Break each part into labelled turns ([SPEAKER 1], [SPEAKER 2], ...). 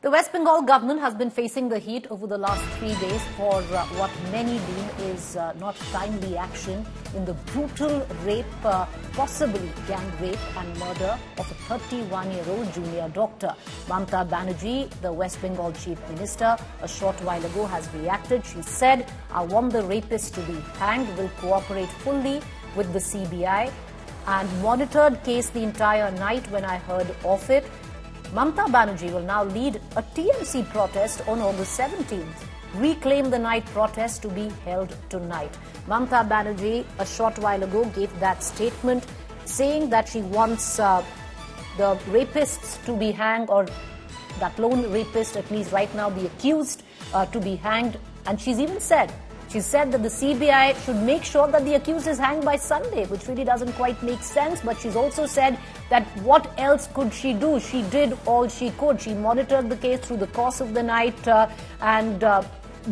[SPEAKER 1] The West Bengal government has been facing the heat over the last 3 days for what many deem is not timely action in the brutal rape, possibly gang rape and murder of a 31-year-old junior doctor. Mamata Banerjee, the West Bengal chief minister, a short while ago has reacted. She said, "I want the rapist to be hanged, will cooperate fully with the CBI and monitored case the entire night when I heard of it." Mamata Banerjee will now lead a TMC protest on August 17th. Reclaim the night protest to be held tonight. Mamata Banerjee, a short while ago, gave that statement saying that she wants the rapists to be hanged, or that lone rapist, at least right now, the accused, to be hanged. And she's even said, that the CBI should make sure that the accused is hanged by Sunday, which really doesn't quite make sense. But she's also said that what else could she do? She did all she could. She monitored the case through the course of the night and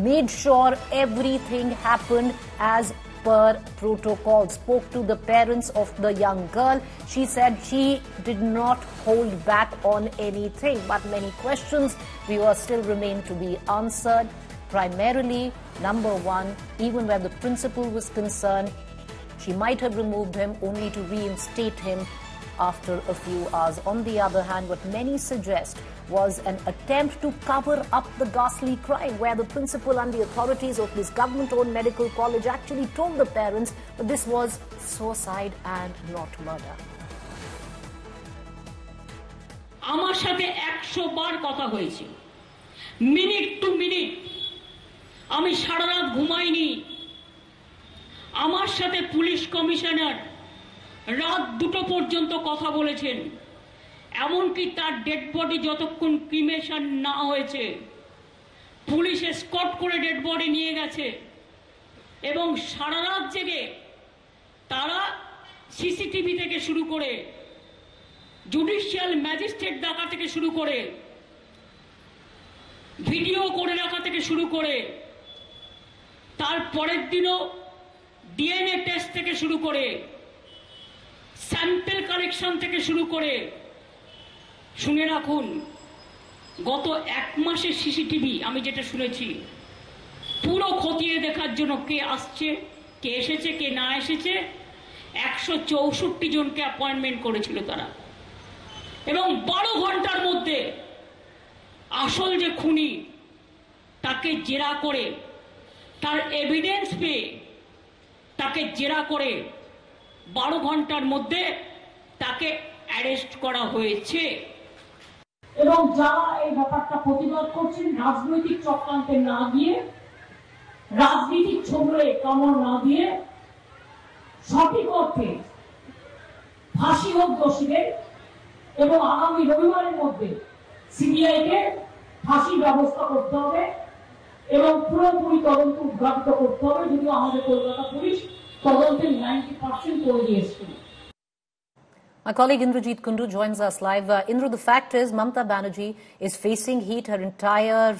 [SPEAKER 1] made sure everything happened as per protocol. Spoke to the parents of the young girl. She said she did not hold back on anything. But many questions, viewers, still remain to be answered. Primarily, number one, even where the principal was concerned, she might have removed him only to reinstate him after a few hours. On the other hand, what many suggest was an attempt to cover up the ghastly crime, where the principal and the authorities of this government-owned medical college actually told the parents that this was suicide and not murder.
[SPEAKER 2] আমার সাথে 100 বার কথা হয়েছে, minute two minute. আমি সারা রাত ঘুমাইনি। আমার সাথে police commissioner রাত 2টো পর্যন্ত কথা বলেছেন, এমনকি তার ডেড বডি যতক্ষণ ক্রিমেশন না হয়েছে পুলিশ এসকর্ট করে ডেড বডি নিয়ে গেছে এবং সারা রাত জেগে তারা সিসিটিভি থেকে শুরু করে জুডিশিয়াল ম্যাজিস্ট্রেট ডাকা থেকে শুরু করে ভিডিও করে রাখা থেকে শুরু করে তার পরের দিনও ডিএনএ টেস্ট থেকে শুরু করে স্যাম্পল কালেকশন থেকে শুরু করে, শুনে রাখুন, গত 1 মাসের সিসিটিভি আমি যেটা শুনেছি পুরো খতিয়ে দেখার জন্য কে আসছে, কে এসেছে, কে না এসেছে 164 জনকে অ্যাপয়েন্টমেন্ট করেছিল তারা। এবং 12 ঘন্টার মধ্যে আসল যে খুনি তাকে জেরা করে, তার এভিডেন্স পেয়ে তাকে জেরা করে 12 ঘন্টার মধ্যে তাকে অ্যারেস্ট করা হয়েছে। এবং যারা এই ব্যাপারটা প্রতিবাদ করছেন, রাজনৈতিক চক্রান্তে না গিয়ে, রাজনৈতিক ছোবলে কামড় না দিয়ে, সঠিক অর্থে ফাঁসি হোক দোষীদের এবং আগামী রবিবারের মধ্যে সিবিআইকে ফাঁসির ব্যবস্থা করতে হবে এবং পুরোপুরি তদন্ত উদ্ঘাটিত করতে হবে। যদিও আমাদের কলকাতা পুলিশ তদন্তের 90% করে দিয়েছে।
[SPEAKER 1] My colleague Indrajit Kundu joins us live. Indra, the fact is Mamata Banerjee is facing heat. Her entire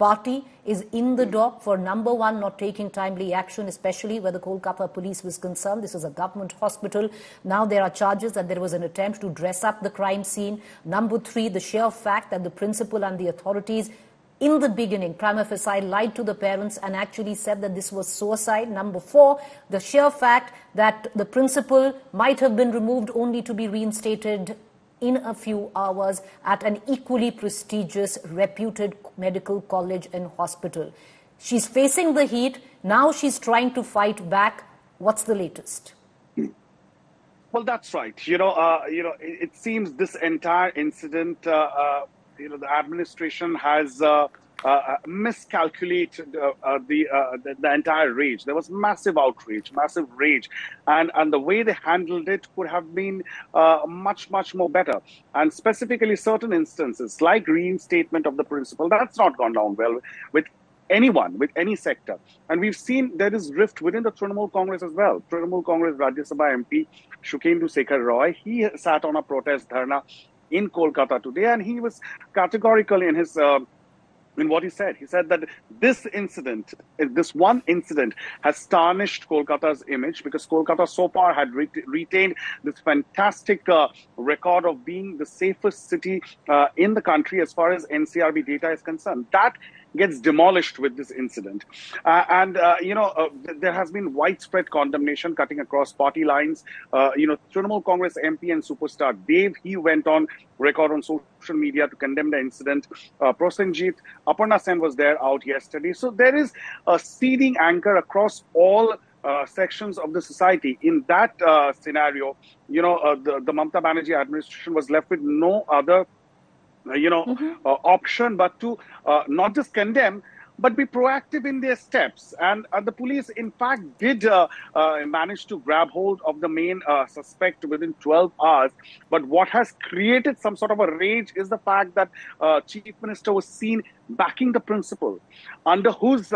[SPEAKER 1] party is in the dock for, number one, not taking timely action, especially where the Kolkata police was concerned. This is a government hospital. Now there are charges that there was an attempt to dress up the crime scene. Number three, the sheer fact that the principal and the authorities in the beginning, prima facie, lied to the parents and actually said that this was suicide. Number four, the sheer fact that the principal might have been removed only to be reinstated in a few hours at an equally prestigious, reputed medical college and hospital. She's facing the heat. Now she's trying to fight back. What's the latest?
[SPEAKER 3] Well, that's right. It seems this entire incident, the administration has miscalculated the entire rage. There was massive outrage, massive rage, and the way they handled it could have been much more better. And specifically, certain instances like reinstatement of the principal, that's not gone down well with anyone, with any sector. And we've seen there is rift within the Trinamool Congress as well. Trinamool Congress Rajya Sabha MP Shukendu Sekhar Roy, he sat on a protest dharna in Kolkata today, and he was categorical in his in what he said. He said that this incident, this one incident, has tarnished Kolkata's image because Kolkata so far had retained this fantastic record of being the safest city in the country as far as NCRB data is concerned. That gets demolished with this incident. There has been widespread condemnation cutting across party lines. Trinamool Congress MP and superstar Dev, he went on record on social media to condemn the incident. Prosenjit, Aparna Sen was there out yesterday. So there is a seething anger across all sections of the society. In that scenario, the Mamata Banerjee administration was left with no other option but to not just condemn, but be proactive in their steps. And the police, in fact, did manage to grab hold of the main suspect within 12 hours. But what has created some sort of a rage is the fact that Chief Minister was seen backing the principal under whose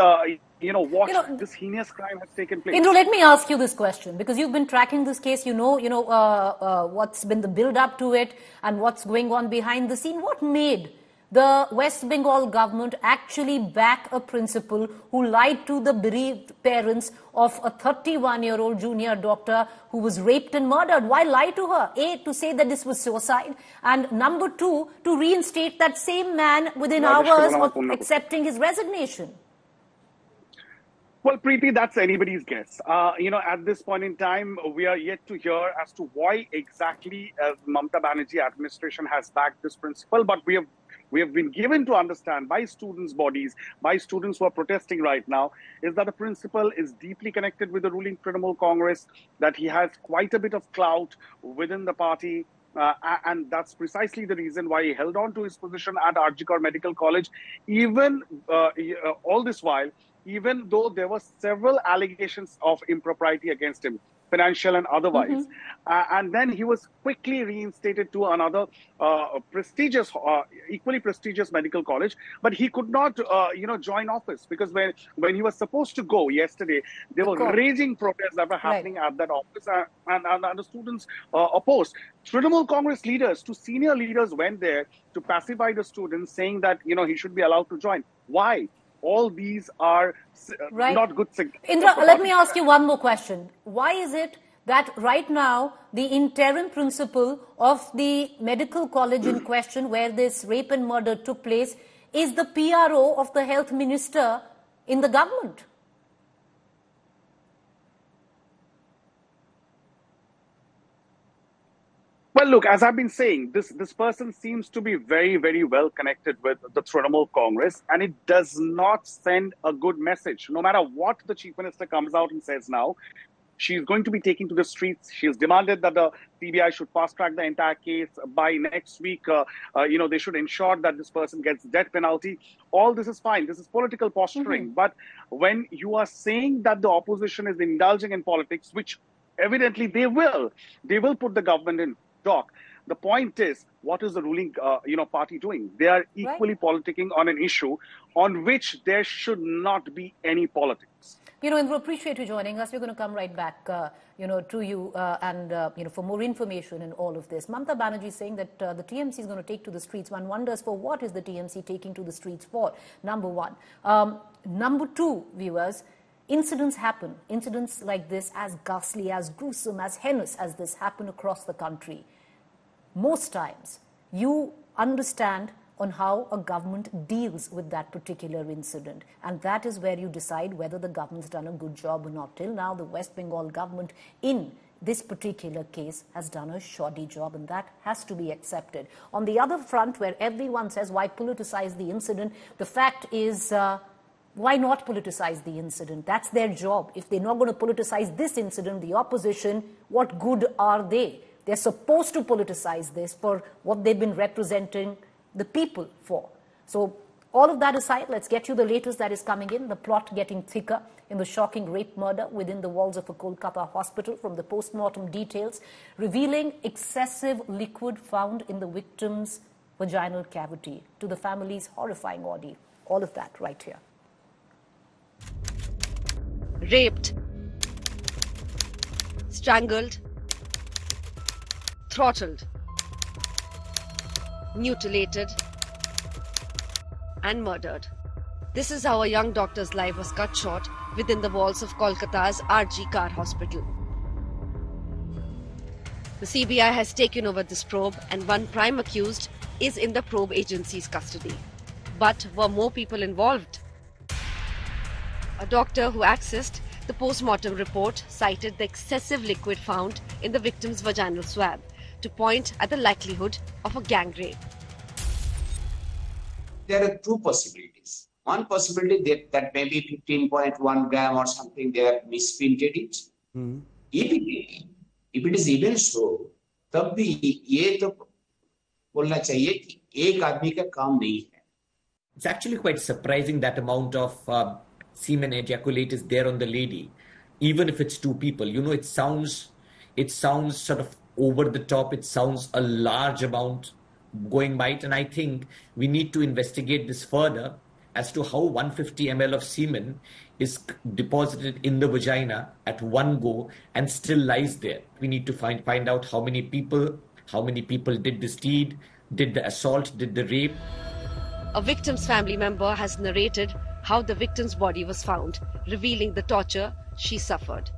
[SPEAKER 3] this heinous crime has taken place.
[SPEAKER 1] Indru, let me ask you this question, because you've been tracking this case, what's been the build-up to it and what's going on behind the scene. What made the West Bengal government actually back a principal who lied to the bereaved parents of a 31-year-old junior doctor who was raped and murdered? Why lie to her? A, to say that this was suicide, and number two, to reinstate that same man within hours of accepting his resignation.
[SPEAKER 3] Well, Preeti, that's anybody's guess. At this point in time, we are yet to hear as to why exactly Mamata Banerjee administration has backed this principal. But we have been given to understand by students' bodies, by students who are protesting right now, is that the principal is deeply connected with the ruling Trinamool Congress, that he has quite a bit of clout within the party. And that's precisely the reason why he held on to his position at RG Kar Medical College, even all this while, even though there were several allegations of impropriety against him, financial and otherwise. And then he was quickly reinstated to another equally prestigious medical college. But he could not, join office because when he was supposed to go yesterday, there were raging protests that were happening at that office, and the students opposed. Trinamool Congress leaders to senior leaders went there to pacify the students, saying that, he should be allowed to join. Why? All these are not good signals.
[SPEAKER 1] Indra, let me ask you one more question. Why is it that right now the interim principal of the medical college in question where this rape and murder took place is the PRO of the health minister in the government?
[SPEAKER 3] Well, look, as I've been saying, this person seems to be very, very well connected with the Trinamool Congress, and it does not send a good message. No matter what the Chief Minister comes out and says now, she's going to be taken to the streets. She has demanded that the CBI should fast-track the entire case by next week. They should ensure that this person gets death penalty. All this is fine. This is political posturing. But when you are saying that the opposition is indulging in politics, which evidently they will put the government in dock. The point is, what is the ruling party doing? They are equally politicking on an issue on which there should not be any politics.
[SPEAKER 1] Indra, appreciate you joining us. We're going to come right back, to you and for more information in all of this. Mamata Banerjee is saying that the TMC is going to take to the streets. One wonders, for what is the TMC taking to the streets for? Number one. Number two, viewers, incidents happen. Incidents like this, as ghastly, as gruesome, as heinous as this, happen across the country. Most times, you understand on how a government deals with that particular incident. And that is where you decide whether the government's done a good job or not. Till now, the West Bengal government in this particular case has done a shoddy job, and that has to be accepted. On the other front, where everyone says, why politicize the incident? The fact is, why not politicize the incident? That's their job. If they're not going to politicize this incident, the opposition, what good are they? They're supposed to politicize this for what they've been representing the people for. So all of that aside, let's get you the latest that is coming in. The plot getting thicker in the shocking rape murder within the walls of a Kolkata hospital, from the post-mortem details revealing excessive liquid found in the victim's vaginal cavity to the family's horrifying ordeal. All of that right here.
[SPEAKER 4] Raped, strangled, throttled, mutilated, and murdered. This is how a young doctor's life was cut short within the walls of Kolkata's RG Kar Hospital. The CBI has taken over this probe, and one prime accused is in the probe agency's custody. But were more people involved? A doctor who accessed the post-mortem report cited the excessive liquid found in the victim's vaginal swab to point at the likelihood of a gang rape.
[SPEAKER 5] There are two possibilities. One possibility that maybe 15.1 gram or something, they have misprinted it. If it is even so, तब भी ये तो बोलना चाहिए कि एक आदमी का काम नहीं है.
[SPEAKER 6] It's actually quite surprising that amount of semen ejaculate is there on the lady, even if it's two people. You know, it sounds sort of over the top. It sounds a large amount going by it, and I think we need to investigate this further as to how 150 ml of semen is deposited in the vagina at one go and still lies there. We need to find out how many people did this deed, did the assault, did the rape.
[SPEAKER 4] A victim's family member has narrated how the victim's body was found, revealing the torture she suffered.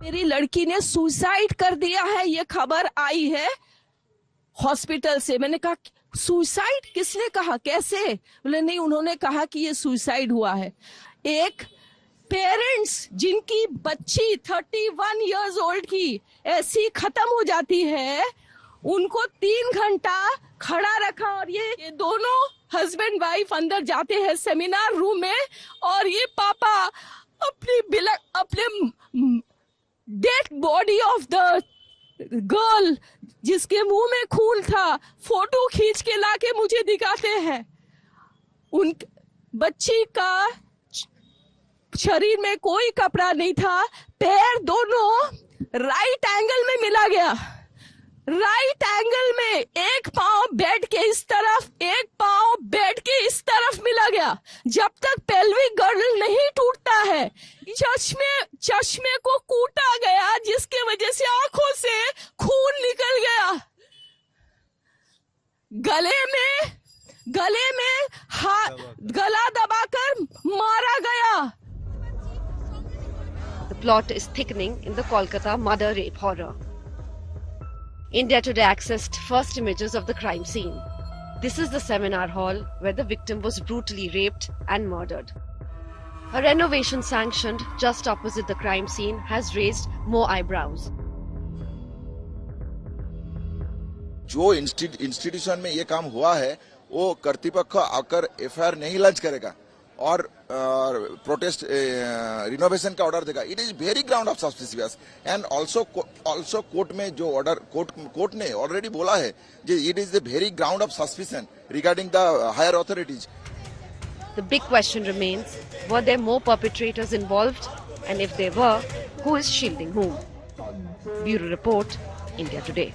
[SPEAKER 7] मेरी लड़की ने suicide कर दिया है, ये खबर आई है hospital से. मैंने कहा सुसाइड किसने कहा, कैसे? बोले नहीं, उन्होंने कहा कि ये सुसाइड हुआ है. एक पेरेंट्स जिनकी बच्ची 31 इयर्स ओल्ड की ऐसी खत्म हो जाती है, उनको 3 घंटा खड़ा रखा, और ये दोनों हस्बैंड वाइफ अंदर जाते हैं सेमिनार रूम में, और ये पापा अपने dead body of the girl जिसके मुंह में खून था फोटो खींच के लाके मुझे दिखाते हैं. उन बच्ची का शरीर में कोई कपड़ा नहीं था, पैर दोनों राइट एंगल में मिला गया. राइट एंगल में एक पांव बेड के इस तरफ, एक पांव बेड के इस तरफ मिला गया. जब तक पेल्विक गर्डल नहीं टूटता है, चश्मे को कूटा गया, जिसके वजह से आंखों से खून निकल गया. गले में गला दबाकर मारा गया.
[SPEAKER 4] The plot is thickening in the Kolkata murder rape horror. India Today accessed first images of the crime scene. This is the seminar hall where the victim was brutally raped and murdered. A renovation sanctioned just opposite the crime scene has raised more eyebrows.
[SPEAKER 8] जो institution में ये काम हुआ है, वो कर्तृपक्ष आकर FIR नहीं launch करेगा और प्रोटेस्ट रिनोवेशन का ऑर्डर देगा. It is very ground of suspicious. And also court में जो ऑर्डर कोर्ट ने ऑलरेडी बोला है कि it is the very ground of suspicion regarding the higher authorities.
[SPEAKER 4] The big question remains, were there more perpetrators involved? And if there were, who is shielding whom? Bureau Report, India Today.